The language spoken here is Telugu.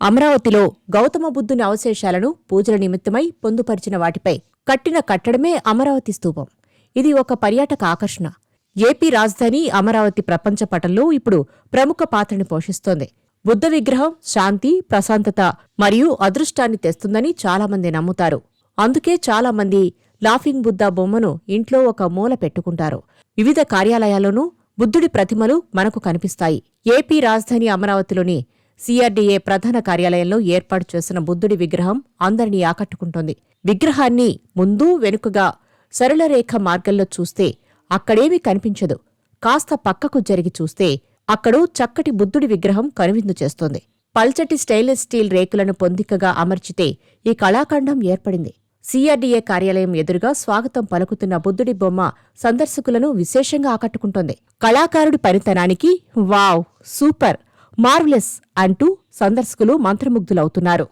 అమరావతిలో గౌతమ బుద్ధుని అవశేషాలను పూజల నిమిత్తమై పొందుపరిచిన వాటిపై కట్టిన కట్టడమే అమరావతి స్తూపం. ఇది ఒక పర్యాటక ఆకర్షణ. ఏపీ రాజధాని అమరావతి ప్రపంచ పటంలో ఇప్పుడు ప్రముఖ పాత్రని పోషిస్తోంది. బుద్ధ విగ్రహం శాంతి, ప్రశాంతత మరియు అదృష్టాన్ని తెస్తుందని చాలామంది నమ్ముతారు. అందుకే చాలామంది లాఫింగ్ బుద్ధ బొమ్మను ఇంట్లో ఒక మూల పెట్టుకుంటారు. వివిధ కార్యాలయాల్లోనూ బుద్ధుడి ప్రతిమలు మనకు కనిపిస్తాయి. ఏపీ రాజధాని అమరావతిలోని సిఆర్డీఏ ప్రధాన కార్యాలయంలో ఏర్పాటు చేసిన బుద్ధుడి విగ్రహం అందరినీ ఆకట్టుకుంటోంది. విగ్రహాన్ని ముందు వెనుకగా సరళరేఖ మార్గంలో చూస్తే అక్కడేమీ కనిపించదు. కాస్త పక్కకు జరిగి చూస్తే అక్కడో చక్కటి బుద్ధుడి విగ్రహం కనువిందు చేస్తోంది. పల్చటి స్టెయిన్లెస్ స్టీల్ రేకులను పొందికగా అమర్చితే ఈ కళాఖండం ఏర్పడింది. సిఆర్డీఏ కార్యాలయం ఎదురుగా స్వాగతం పలుకుతున్న బుద్ధుడి బొమ్మ సందర్శకులను విశేషంగా ఆకట్టుకుంటోంది. కళాకారుడి పనితనానికి వావ్, సూపర్, మార్వెలస్ అంటూ సందర్శకులు మంత్రముగ్ధులవుతున్నారు.